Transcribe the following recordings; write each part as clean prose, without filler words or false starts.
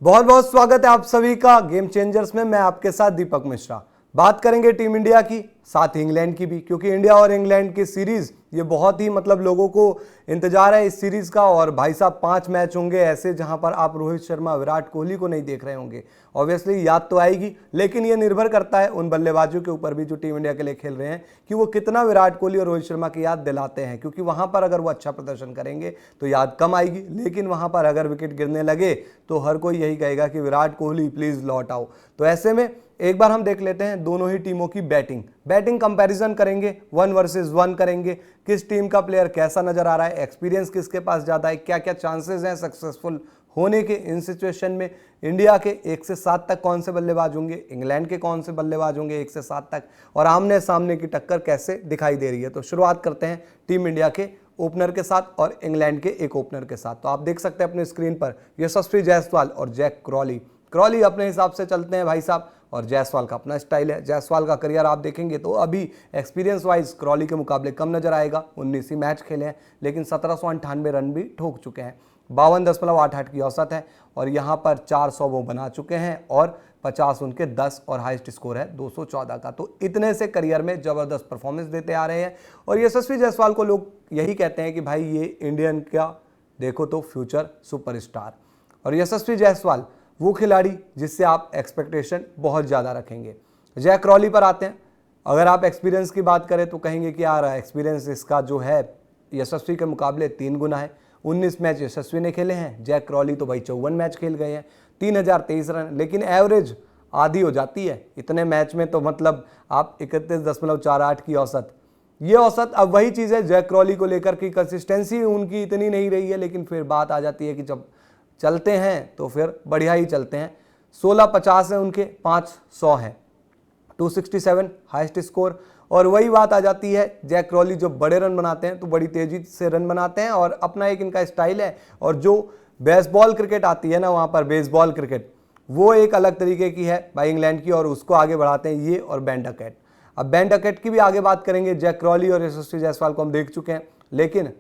बहुत बहुत स्वागत है आप सभी का गेम चेंजर्स में। मैं आपके साथ दीपक मिश्रा। बात करेंगे टीम इंडिया की, साथ ही इंग्लैंड की भी, क्योंकि इंडिया और इंग्लैंड की सीरीज ये बहुत ही लोगों को इंतजार है इस सीरीज का। और भाई साहब 5 मैच होंगे ऐसे जहां पर आप रोहित शर्मा, विराट कोहली को नहीं देख रहे होंगे। ऑब्वियसली याद तो आएगी, लेकिन ये निर्भर करता है उन बल्लेबाजों के ऊपर भी जो टीम इंडिया के लिए खेल रहे हैं कि वो कितना विराट कोहली और रोहित शर्मा की याद दिलाते हैं। क्योंकि वहां पर अगर वो अच्छा प्रदर्शन करेंगे तो याद कम आएगी, लेकिन वहां पर अगर विकेट गिरने लगे तो हर कोई यही कहेगा कि विराट कोहली प्लीज लौट आओ। तो ऐसे में एक बार हम देख लेते हैं दोनों ही टीमों की बैटिंग कंपैरिजन करेंगे, 1 वर्सेस 1 करेंगे। किस टीम का प्लेयर कैसा नजर आ रहा है, एक्सपीरियंस किसके पास ज्यादा है, क्या क्या चांसेस हैं सक्सेसफुल होने के इन सिचुएशन में। इंडिया के 1 से 7 तक कौन से बल्लेबाज होंगे, इंग्लैंड के कौन से बल्लेबाज होंगे 1 से 7 तक, और आमने सामने की टक्कर कैसे दिखाई दे रही है। तो शुरुआत करते हैं टीम इंडिया के ओपनर के साथ और इंग्लैंड के एक ओपनर के साथ। तो आप देख सकते हैं अपने स्क्रीन पर यशस्वी जायसवाल और जैक क्रॉली अपने हिसाब से चलते हैं भाई साहब, और जायसवाल का अपना स्टाइल है। जायसवाल का करियर आप देखेंगे तो अभी एक्सपीरियंस वाइज क्रॉली के मुकाबले कम नजर आएगा। 19 ही मैच खेले हैं, लेकिन 1798 रन भी ठोक चुके हैं। 52.88 की औसत है, और यहाँ पर 400 वो बना चुके हैं और 50 उनके 10, और हाईएस्ट स्कोर है 214 का। तो इतने से करियर में जबरदस्त परफॉर्मेंस देते आ रहे हैं। और यशस्वी जायसवाल को लोग यही कहते हैं कि भाई ये इंडियन का देखो तो फ्यूचर सुपरस्टार। और यशस्वी जायसवाल वो खिलाड़ी जिससे आप एक्सपेक्टेशन बहुत ज़्यादा रखेंगे। जैक क्रॉली पर आते हैं। अगर आप एक्सपीरियंस की बात करें तो कहेंगे कि यार एक्सपीरियंस इसका जो है यशस्वी के मुकाबले 3 गुना है। 19 मैच यशस्वी ने खेले हैं, जैक क्रॉली तो भाई 54 मैच खेल गए हैं, 3023 रन, लेकिन एवरेज आधी हो जाती है इतने मैच में। तो आप 31.48 की औसत, ये औसत अब वही चीज़ है जैक क्रॉली को लेकर की कंसिस्टेंसी उनकी इतनी नहीं रही है, लेकिन फिर बात आ जाती है कि जब चलते हैं तो फिर बढ़िया ही चलते हैं। 1650 है उनके, 500 है, 267 हाईएस्ट स्कोर। और वही बात आ जाती है जैक क्रॉली जो बड़े रन बनाते हैं तो बड़ी तेजी से रन बनाते हैं, और अपना एक इनका स्टाइल है। और जो बेसबॉल क्रिकेट आती है ना, वहाँ पर बेसबॉल क्रिकेट वो एक अलग तरीके की है भाई इंग्लैंड की, और उसको आगे बढ़ाते हैं ये और बेन डकेट। अब बेन डकेट की भी आगे बात करेंगे। जैक क्रॉली और यशस्वी जायसवाल को हम देख चुके हैं, लेकिन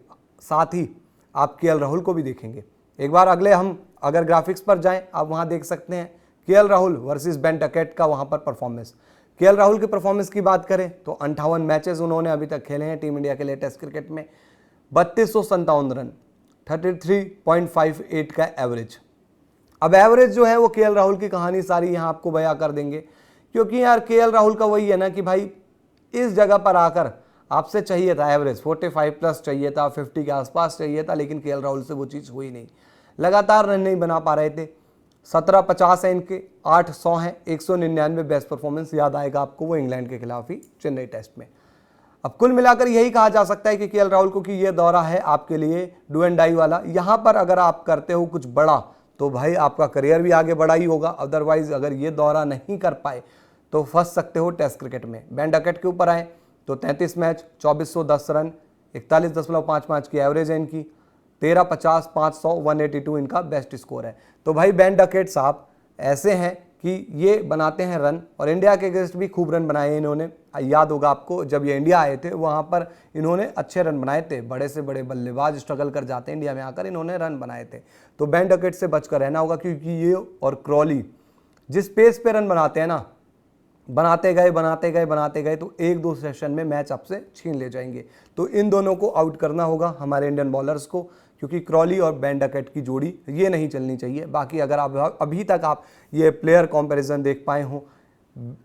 साथ ही आप केएल राहुल को भी देखेंगे। एक बार अगले हम अगर ग्राफिक्स पर जाएं, आप वहां देख सकते हैं KL Rahul versus Ben Duckett का वहां पर परफॉर्मेंस। केएल राहुल की परफॉर्मेंस की बात करें तो 58 मैचेस उन्होंने अभी तक खेले हैं टीम इंडिया के लिए टेस्ट क्रिकेट में, 3257 रन, 33.58 का एवरेज। अब एवरेज जो है वो केएल राहुल की कहानी सारी यहाँ आपको बयां कर देंगे, क्योंकि यार केएल राहुल का वही है ना कि भाई इस जगह पर आकर आपसे चाहिए था एवरेज 45 प्लस चाहिए था, 50 के आसपास चाहिए था, लेकिन केएल राहुल से वो चीज़ हुई नहीं। लगातार रन नहीं बना पा रहे थे। 1750 है इनके, 800 हैं, 199 बेस्ट परफॉर्मेंस याद आएगा आपको वो इंग्लैंड के खिलाफ ही चेन्नई टेस्ट में। अब कुल मिलाकर यही कहा जा सकता है कि केएल राहुल को कि ये दौरा है आपके लिए डू एंड डाई वाला। यहाँ पर अगर आप करते हो कुछ बड़ा तो भाई आपका करियर भी आगे बढ़ा ही होगा। अदरवाइज अगर ये दौरा नहीं कर पाए तो फंस सकते हो टेस्ट क्रिकेट में। बेन डकेट के ऊपर आए तो 33 मैच, 2410 रन, 41.55 की एवरेज है इनकी, 1350, 500, 182 इनका बेस्ट स्कोर है। तो भाई बेन डकेट साहब ऐसे हैं कि ये बनाते हैं रन, और इंडिया के अगेंस्ट भी खूब रन बनाए इन्होंने। याद होगा आपको जब ये इंडिया आए थे वहाँ पर इन्होंने अच्छे रन बनाए थे। बड़े से बड़े बल्लेबाज स्ट्रगल कर जाते हैं इंडिया में आकर, इन्होंने रन बनाए थे। तो बेन डकेट से बचकर रहना होगा, क्योंकि ये और क्रॉली जिस पेस पे रन बनाते हैं ना, बनाते गए तो 1-2 सेशन में मैच आपसे छीन ले जाएंगे। तो इन दोनों को आउट करना होगा हमारे इंडियन बॉलर्स को, क्योंकि क्रॉली और बेन डकेट की जोड़ी ये नहीं चलनी चाहिए। बाकी अगर आप अभी तक आप ये प्लेयर कंपैरिजन देख पाए हो,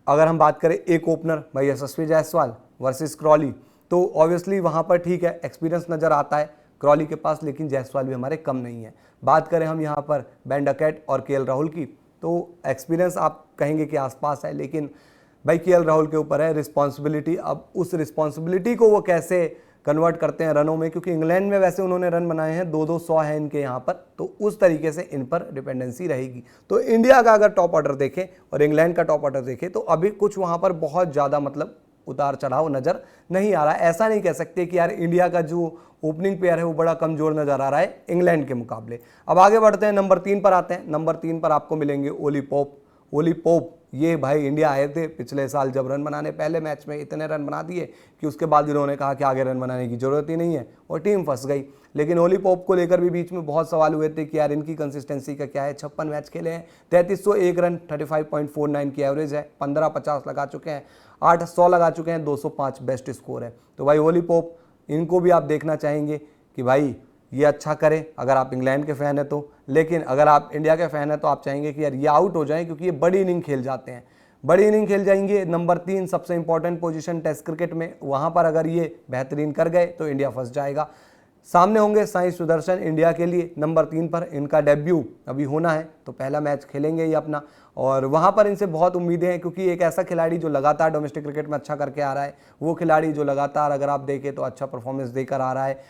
अगर हम बात करें एक ओपनर भाई यशस्वी जायसवाल वर्सेस क्रॉली, तो ऑब्वियसली वहाँ पर ठीक है एक्सपीरियंस नज़र आता है क्रॉली के पास, लेकिन जायसवाल भी हमारे कम नहीं है। बात करें हम यहाँ पर बेन डकेट और केएल राहुल की, तो एक्सपीरियंस आप कहेंगे कि आसपास है, लेकिन भाई केएल राहुल के ऊपर है रिस्पॉन्सिबिलिटी। अब उस रिस्पॉन्सिबिलिटी को वो कैसे कन्वर्ट करते हैं रनों में, क्योंकि इंग्लैंड में वैसे उन्होंने रन बनाए हैं 200 है इनके यहाँ पर, तो उस तरीके से इन पर डिपेंडेंसी रहेगी। तो इंडिया का अगर टॉप ऑर्डर देखें और इंग्लैंड का टॉप ऑर्डर देखें तो अभी कुछ वहाँ पर बहुत ज़्यादा उतार चढ़ाव नज़र नहीं आ रहा है। ऐसा नहीं कह सकते कि यार इंडिया का जो ओपनिंग पेयर है वो बड़ा कमज़ोर नज़र आ रहा है इंग्लैंड के मुकाबले। अब आगे बढ़ते हैं, नंबर 3 पर आते हैं। नंबर 3 पर आपको मिलेंगे ओली पोप ये भाई इंडिया आए थे पिछले साल जब रन बनाने, पहले मैच में इतने रन बना दिए कि उसके बाद इन्होंने कहा कि आगे रन बनाने की जरूरत ही नहीं है और टीम फंस गई। लेकिन ओली पोप को लेकर भी बीच में बहुत सवाल हुए थे कि यार इनकी कंसिस्टेंसी का क्या है। 56 मैच खेले हैं, 3301 रन, 35.49 की एवरेज है, 15-50 लगा चुके हैं, 800 लगा चुके हैं, 205 बेस्ट स्कोर है। तो भाई ओली पोप, इनको भी आप देखना चाहेंगे कि भाई ये अच्छा करें अगर आप इंग्लैंड के फ़ैन हैं तो। लेकिन अगर आप इंडिया के फ़ैन हैं तो आप चाहेंगे कि यार ये आउट हो जाएं, क्योंकि ये बड़ी इनिंग खेल जाते हैं, बड़ी इनिंग खेल जाएंगे। नंबर 3 सबसे इंपॉर्टेंट पोजीशन टेस्ट क्रिकेट में, वहाँ पर अगर ये बेहतरीन कर गए तो इंडिया फंस जाएगा। सामने होंगे साई सुदर्शन इंडिया के लिए नंबर 3 पर, इनका डेब्यू अभी होना है तो पहला मैच खेलेंगे ये अपना, और वहाँ पर इनसे बहुत उम्मीदें हैं क्योंकि एक ऐसा खिलाड़ी जो लगातार डोमेस्टिक क्रिकेट में अच्छा करके आ रहा है, वो खिलाड़ी जो लगातार अगर आप देखें तो अच्छा परफॉर्मेंस देकर आ रहा है।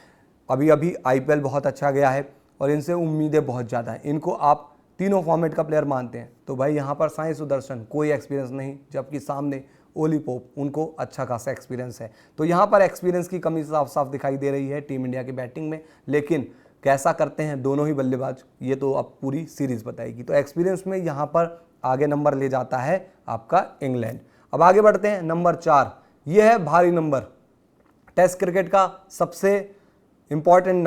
अभी IPL बहुत अच्छा गया है और इनसे उम्मीदें बहुत ज़्यादा हैं। इनको आप तीनों फॉर्मेट का प्लेयर मानते हैं तो भाई यहाँ पर साई सुदर्शन कोई एक्सपीरियंस नहीं, जबकि सामने ओली पोप, उनको अच्छा खासा एक्सपीरियंस है। तो यहाँ पर एक्सपीरियंस की कमी साफ साफ दिखाई दे रही है टीम इंडिया की बैटिंग में। लेकिन कैसा करते हैं दोनों ही बल्लेबाज, ये तो अब पूरी सीरीज बताएगी। तो एक्सपीरियंस में यहाँ पर आगे नंबर ले जाता है आपका इंग्लैंड। अब आगे बढ़ते हैं नंबर 4, ये है भारी नंबर, टेस्ट क्रिकेट का सबसे इंपॉर्टेंट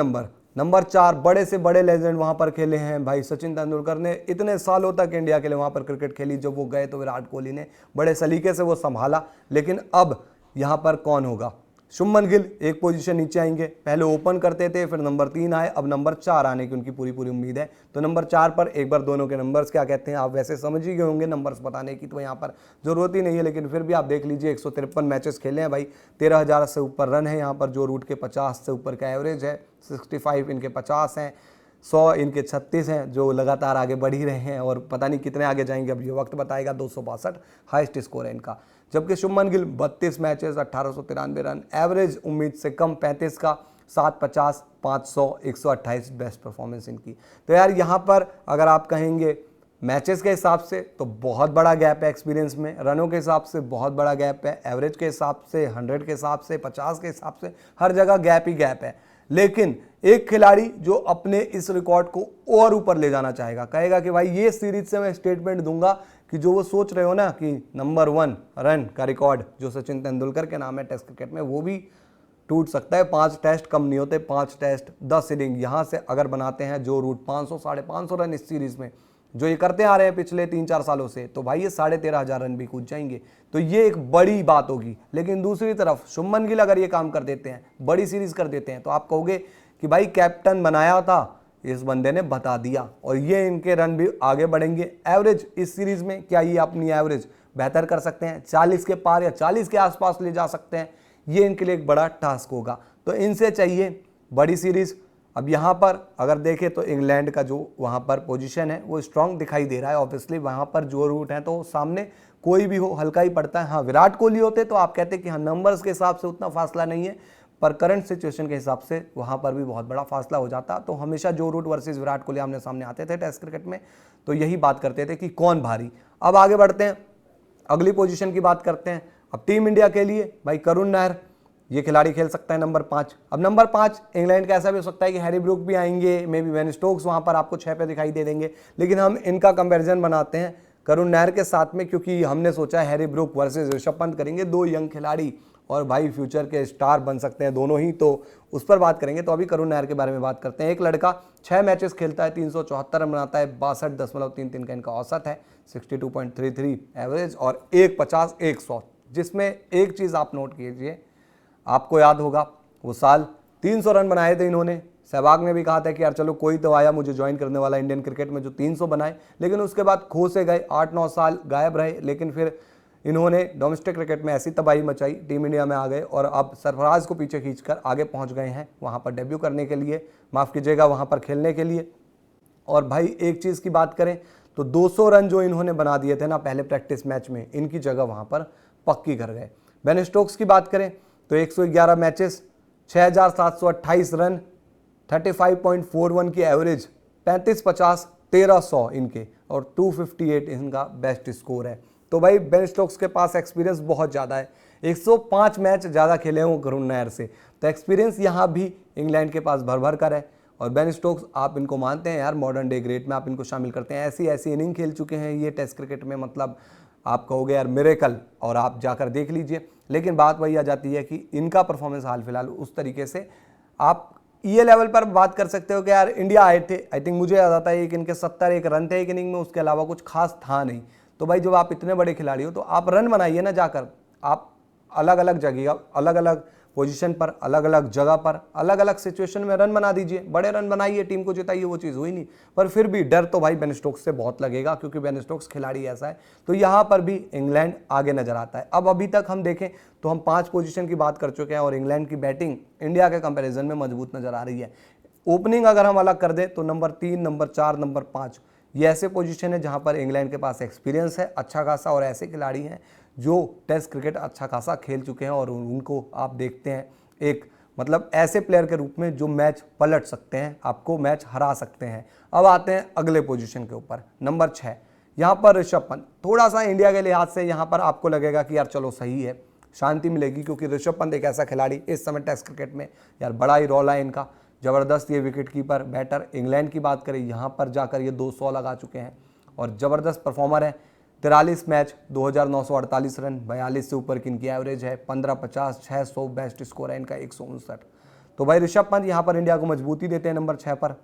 नंबर 4। बड़े से बड़े लेजेंड वहां पर खेले हैं भाई। सचिन तेंदुलकर ने इतने सालों तक इंडिया के लिए वहां पर क्रिकेट खेली, जब वो गए तो विराट कोहली ने बड़े सलीके से वो संभाला। लेकिन अब यहां पर कौन होगा? शुभमन गिल एक पोजीशन नीचे आएंगे, पहले ओपन करते थे, फिर नंबर 3 आए, अब नंबर 4 आने की उनकी पूरी उम्मीद है। तो नंबर 4 पर एक बार दोनों के नंबर्स क्या कहते हैं आप वैसे समझ ही गए होंगे, नंबर्स बताने की तो यहाँ पर जरूरत ही नहीं है। लेकिन फिर भी आप देख लीजिए, 153 मैचेस खेले हैं भाई, 13,000 से ऊपर रन है यहाँ पर। जो रूट के 50 से ऊपर का एवरेज है, 65 इनके 50 हैं, 100 इनके 36 हैं, जो लगातार आगे बढ़ ही रहे हैं और पता नहीं कितने आगे जाएंगे, अब ये वक्त बताएगा। 262 हाईएस्ट स्कोर है इनका। जबकि Shubman Gill 32 matches, 1893 run, average उम्मीद से कम 35 का, 750, 500, 128 बेस्ट परफॉर्मेंस इनकी। तो यार यहाँ पर अगर आप कहेंगे मैचेस के हिसाब से तो बहुत बड़ा गैप है एक्सपीरियंस में, रनों के हिसाब से बहुत बड़ा गैप है, एवरेज के हिसाब से, 100 के हिसाब से, 50 के हिसाब से, हर जगह गैप ही गैप है। लेकिन एक खिलाड़ी जो अपने इस रिकॉर्ड को और ऊपर ले जाना चाहेगा, कहेगा कि भाई ये सीरीज से मैं स्टेटमेंट दूंगा कि जो वो सोच रहे हो ना कि नंबर 1 रन का रिकॉर्ड जो सचिन तेंदुलकर के नाम है टेस्ट क्रिकेट में, वो भी टूट सकता है। 5 टेस्ट कम नहीं होते, 5 टेस्ट 10 इनिंग यहाँ से अगर बनाते हैं जो रूट 500 साढ़े 500 रन इस सीरीज में जो ये करते आ रहे हैं पिछले 3-4 सालों से, तो भाई ये 13,500 रन भी कूद जाएंगे। तो ये एक बड़ी बात होगी। लेकिन दूसरी तरफ शुभमन गिल अगर ये काम कर देते हैं, बड़ी सीरीज कर देते हैं, तो आप कहोगे कि भाई कैप्टन बनाया था, इस बंदे ने बता दिया, और ये इनके रन भी आगे बढ़ेंगे। एवरेज इस सीरीज में क्या ये अपनी एवरेज बेहतर कर सकते हैं, 40 के पार या 40 के आसपास ले जा सकते हैं? ये इनके लिए एक बड़ा टास्क होगा। तो इनसे चाहिए बड़ी सीरीज। अब यहाँ पर अगर देखें तो इंग्लैंड का जो वहाँ पर पोजीशन है वो स्ट्रांग दिखाई दे रहा है। ऑब्वियसली वहाँ पर जो रूट है तो सामने कोई भी हो हल्का ही पड़ता है। हाँ, विराट कोहली होते तो आप कहते कि हाँ नंबर्स के हिसाब से उतना फासला नहीं है, पर करंट सिचुएशन के हिसाब से वहाँ पर भी बहुत बड़ा फासला हो जाता। तो हमेशा जो रूट वर्सेस विराट कोहली आमने सामने आते थे टेस्ट क्रिकेट में, तो यही बात करते थे कि कौन भारी। अब आगे बढ़ते हैं, अगली पोजीशन की बात करते हैं। अब टीम इंडिया के लिए भाई करुण नायर, ये खिलाड़ी खेल सकता है नंबर 5। अब नंबर 5 इंग्लैंड का ऐसा भी हो सकता है कि हैरी ब्रूक भी आएंगे, मे बी बेन स्टोक्स वहाँ पर आपको 6 पे दिखाई दे देंगे। लेकिन हम इनका कंपैरिजन बनाते हैं करुण नायर के साथ में, क्योंकि हमने सोचा है Harry Brook versus Rishabh Pant करेंगे, 2 यंग खिलाड़ी और भाई फ्यूचर के स्टार बन सकते हैं दोनों ही, तो उस पर बात करेंगे। तो अभी करुण नायर के बारे में बात करते हैं। एक लड़का 6 मैचेस खेलता है, 374 रन बनाता है, 62.33 का इनका औसत है, 62.33 एवरेज और 150 100। जिसमें एक चीज़ आप नोट कीजिए, आपको याद होगा वो साल 300 रन बनाए थे इन्होंने। सहवाग ने भी कहा था कि यार चलो कोई तो आया मुझे ज्वाइन करने वाला इंडियन क्रिकेट में जो 300 बनाए, लेकिन उसके बाद खो से गए, 8-9 साल गायब रहे। लेकिन फिर इन्होंने डोमेस्टिक क्रिकेट में ऐसी तबाही मचाई, टीम इंडिया में आ गए और अब सरफराज को पीछे खींचकर आगे पहुंच गए हैं वहां पर डेब्यू करने के लिए, माफ़ कीजिएगा वहां पर खेलने के लिए। और भाई एक चीज़ की बात करें तो 200 रन जो इन्होंने बना दिए थे ना पहले प्रैक्टिस मैच में, इनकी जगह वहां पर पक्की कर गए। बेन स्टोक्स की बात करें तो 111 मैचेस, 6,728 रन, 35.41 की एवरेज, 35-50, 1300 इनके और 258 इनका बेस्ट स्कोर है। तो भाई बेन स्टोक्स के पास एक्सपीरियंस बहुत ज़्यादा है, 105 मैच ज़्यादा खेले हैं वो करुण नायर से। तो एक्सपीरियंस यहाँ भी इंग्लैंड के पास भर भर कर है। और बेन स्टोक्स आप इनको मानते हैं यार मॉडर्न डे ग्रेट में, आप इनको शामिल करते हैं? ऐसी ऐसी इनिंग खेल चुके हैं ये टेस्ट क्रिकेट में, मतलब आप कहोगे यार मिरेकल, और आप जाकर देख लीजिए। लेकिन बात वही आ जाती है कि इनका परफॉर्मेंस हाल फिलहाल उस तरीके से आप ये लेवल पर बात कर सकते हो कि यार इंडिया आए थे, आई थिंक मुझे याद आता है कि इनके 71 रन थे एक इनिंग में, उसके अलावा कुछ खास था नहीं। तो भाई जब आप इतने बड़े खिलाड़ी हो तो आप रन बनाइए ना जाकर, आप अलग अलग जगह, अलग अलग पोजीशन पर, अलग अलग जगह पर, अलग अलग सिचुएशन में रन बना दीजिए, बड़े रन बनाइए, टीम को जिताइए। वो चीज़ हुई नहीं, पर फिर भी डर तो भाई बेन स्टोक्स से बहुत लगेगा, क्योंकि बेन स्टोक्स खिलाड़ी ऐसा है। तो यहाँ पर भी इंग्लैंड आगे नजर आता है। अब अभी तक हम देखें तो हम 5 पोजीशन की बात कर चुके हैं और इंग्लैंड की बैटिंग इंडिया के कंपेरिजन में मजबूत नजर आ रही है। ओपनिंग अगर हम अलग कर दें तो नंबर 3, नंबर 4, नंबर 5 ये ऐसे पोजीशन है जहां पर इंग्लैंड के पास एक्सपीरियंस है अच्छा खासा, और ऐसे खिलाड़ी हैं जो टेस्ट क्रिकेट अच्छा खासा खेल चुके हैं, और उनको आप देखते हैं एक मतलब ऐसे प्लेयर के रूप में जो मैच पलट सकते हैं, आपको मैच हरा सकते हैं। अब आते हैं अगले पोजीशन के ऊपर, नंबर 6 यहाँ पर ऋषभ पंत। थोड़ा सा इंडिया के लिहाज से यहाँ पर आपको लगेगा कि यार चलो सही है, शांति मिलेगी, क्योंकि ऋषभ पंत एक ऐसा खिलाड़ी इस समय टेस्ट क्रिकेट में यार बड़ा ही रोल है इनका, ज़बरदस्त ये विकेट कीपर बैटर। इंग्लैंड की बात करें यहाँ पर जाकर ये 200 लगा चुके हैं और ज़बरदस्त परफॉर्मर है। 43 मैच 2948 रन, 42 से ऊपर की इनकी एवरेज है, 15-50, 600 बेस्ट स्कोर है इनका 159। तो भाई ऋषभ पंत यहाँ पर इंडिया को मजबूती देते हैं नंबर 6 पर।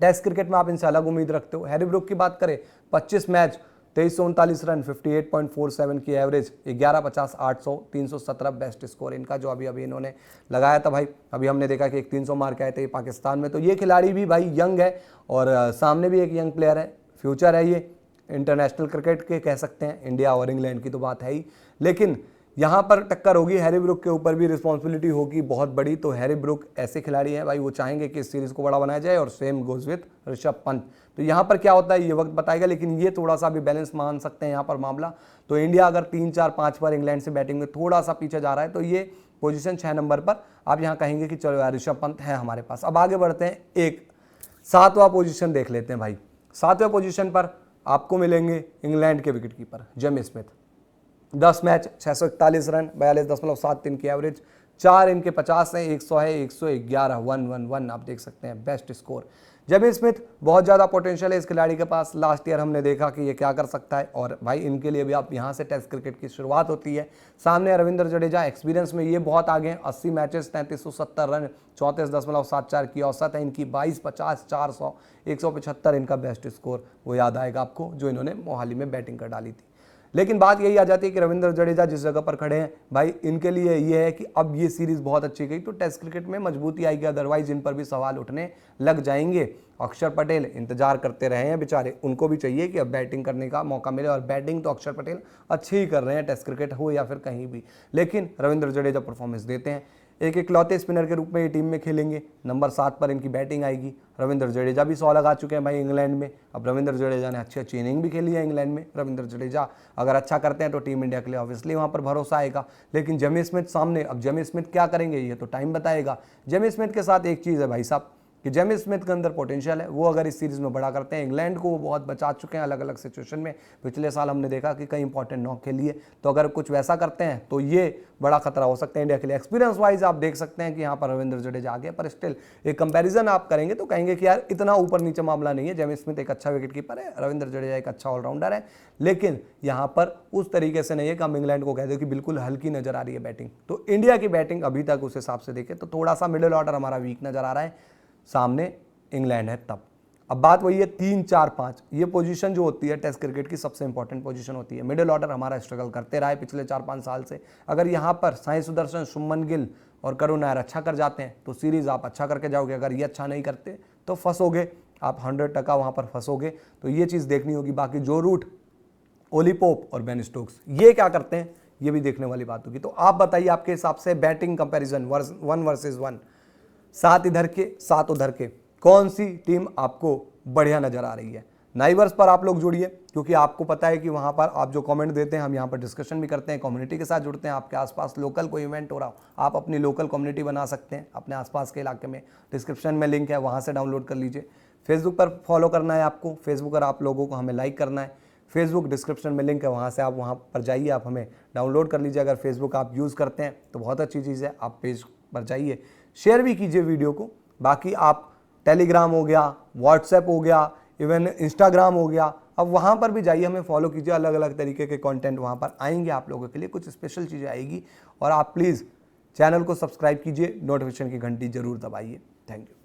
टेस्ट क्रिकेट में आप इनसे अलग उम्मीद रखते हो। हैरी ब्रूक की बात करें 25 मैच 2339 रन, 58.47 की एवरेज, 11-50, 800, 317 बेस्ट स्कोर इनका जो अभी अभी इन्होंने लगाया था। भाई अभी हमने देखा कि एक 300 मार के आए थे पाकिस्तान में। तो ये खिलाड़ी भी भाई यंग है और सामने भी एक यंग प्लेयर है, फ्यूचर है ये इंटरनेशनल क्रिकेट के, कह सकते हैं। इंडिया और इंग्लैंड की तो बात है ही, लेकिन यहाँ पर टक्कर होगी, हैरी ब्रूक के ऊपर भी रिस्पॉन्सिबिलिटी होगी बहुत बड़ी। तो हैरी ब्रूक ऐसे खिलाड़ी हैं भाई, वो चाहेंगे कि इस सीरीज़ को बड़ा बनाया जाए, और same goes with Rishabh Pant. तो यहाँ पर क्या होता है ये वक्त बताएगा, लेकिन ये थोड़ा सा भी बैलेंस मान सकते हैं यहाँ पर मामला। तो इंडिया अगर 3, 4, 5 पर इंग्लैंड से बैटिंग में थोड़ा सा पीछे जा रहा है, तो ये पोजीशन 6 नंबर पर आप यहाँ कहेंगे कि चलो यार ऋषभ पंत है हमारे पास। अब आगे बढ़ते हैं, एक 7वां पोजीशन देख लेते हैं भाई। 7वें पोजीशन पर आपको मिलेंगे इंग्लैंड के wicket keeper Jamie Smith. 10 match 641 run, 42.73 की एवरेज, 4 इनके 50 हैं, 100 है, 111, 111 आप देख सकते हैं बेस्ट स्कोर। जेमी स्मिथ बहुत ज़्यादा पोटेंशियल है इस खिलाड़ी के पास। लास्ट ईयर हमने देखा कि ये क्या कर सकता है, और भाई इनके लिए भी आप यहाँ से टेस्ट क्रिकेट की शुरुआत होती है। सामने रविंद्र जडेजा, एक्सपीरियंस में ये बहुत आगे हैं। 80 मैचेस 3370 रन, 34.74 की औसत है इनकी, 22-50, 400, 175 इनका बेस्ट स्कोर। वो याद आएगा आपको जो इन्होंने मोहाली में बैटिंग कर डाली थी। लेकिन बात यही आ जाती है कि रविंद्र जडेजा जिस जगह पर खड़े हैं भाई, इनके लिए ये है कि अब ये सीरीज़ बहुत अच्छी गई तो टेस्ट क्रिकेट में मजबूती आएगी, अदरवाइज इन पर भी सवाल उठने लग जाएंगे। अक्षर पटेल इंतजार करते रहे हैं बेचारे, उनको भी चाहिए कि अब बैटिंग करने का मौका मिले, और बैटिंग तो अक्षर पटेल अच्छी ही कर रहे हैं, टेस्ट क्रिकेट हो या फिर कहीं भी। लेकिन रविंद्र जडेजा परफॉर्मेंस देते हैं, एक इकलौते स्पिनर के रूप में ये टीम में खेलेंगे। नंबर 7 पर इनकी बैटिंग आएगी। रविंद्र जडेजा भी 100 लगा चुके हैं भाई इंग्लैंड में। अब रविंद्र जडेजा ने अच्छी इनिंग भी खेली है इंग्लैंड में। रविंद्र जडेजा अगर अच्छा करते हैं तो टीम इंडिया के लिए ऑब्वियसली वहाँ पर भरोसा आएगा। लेकिन जेमी स्मिथ सामने, अब जेमी स्मिथ क्या करेंगे ये तो टाइम बताएगा। जेमी स्मिथ के साथ एक चीज़ है भाई साहब कि जेमी स्मिथ के अंदर पोटेंशियल है, वो अगर इस सीरीज़ में बड़ा करते हैं, इंग्लैंड को वो बहुत बचा चुके हैं अलग अलग सिचुएशन में। पिछले साल हमने देखा कि कई इंपॉर्टेंट नॉक के लिए, तो अगर कुछ वैसा करते हैं तो ये बड़ा खतरा हो सकता है इंडिया के लिए। एक्सपीरियंस वाइज आप देख सकते हैं कि यहाँ पर रविंद्र जडेजा आगे, पर स्टिल एक कंपैरिजन आप करेंगे तो कहेंगे कि यार इतना ऊपर नीचे मामला नहीं है। जेमी स्मिथ एक अच्छा विकेट कीपर है, रविंद्र जडेजा एक अच्छा ऑलराउंडर है, लेकिन यहाँ पर उस तरीके से नहीं है कि हम इंग्लैंड को कह दो कि बिल्कुल हल्की नजर आ रही है बैटिंग। तो इंडिया की बैटिंग अभी तक उस हिसाब से देखें तो थोड़ा सा मिडिल ऑर्डर हमारा वीक नजर आ रहा है, सामने इंग्लैंड है तब। अब बात वही है 3, 4, 5 ये पोजीशन जो होती है टेस्ट क्रिकेट की सबसे इंपॉर्टेंट पोजीशन होती है। मिडिल ऑर्डर हमारा स्ट्रगल करते रहा है पिछले 4-5 साल से। अगर यहाँ पर साई सुदर्शन, शुभमन गिल और करुण नायर अच्छा कर जाते हैं तो सीरीज आप अच्छा करके जाओगे। अगर ये अच्छा नहीं करते तो फंसोगे आप, 100% वहाँ पर फंसोगे। तो ये चीज़ देखनी होगी। बाकी जो रूट ओली पोप और बेन स्टोक्स ये क्या करते हैं ये भी देखने वाली बात होगी। तो आप बताइए आपके हिसाब से बैटिंग कंपेरिजन 1 वर्सेस 1, 7 इधर के 7 उधर के, कौन सी टीम आपको बढ़िया नजर आ रही है? नाइवर्स पर आप लोग जुड़िए, क्योंकि आपको पता है कि वहाँ पर आप जो कमेंट देते हैं हम यहाँ पर डिस्कशन भी करते हैं, कम्युनिटी के साथ जुड़ते हैं। आपके आसपास लोकल कोई इवेंट हो रहा हो, आप अपनी लोकल कम्युनिटी बना सकते हैं अपने आसपास के इलाके में। डिस्क्रिप्शन में लिंक है, वहाँ से डाउनलोड कर लीजिए। फेसबुक पर फॉलो करना है आपको, फेसबुक पर आप लोगों को हमें लाइक करना है। फेसबुक डिस्क्रिप्शन में लिंक है, वहाँ से आप वहाँ पर जाइए, आप हमें डाउनलोड कर लीजिए। अगर फेसबुक आप यूज़ करते हैं तो बहुत अच्छी चीज़ है, आप पेज पर जाइए, शेयर भी कीजिए वीडियो को। बाकी आप टेलीग्राम हो गया, व्हाट्सएप हो गया, इवन इंस्टाग्राम हो गया। अब वहाँ पर भी जाइए, हमें फॉलो कीजिए, अलग अलग तरीके के कंटेंट वहाँ पर आएंगे आप लोगों के लिए, कुछ स्पेशल चीज़ें आएगी। और आप प्लीज़ चैनल को सब्सक्राइब कीजिए, नोटिफिकेशन की घंटी जरूर दबाइए। Thank you.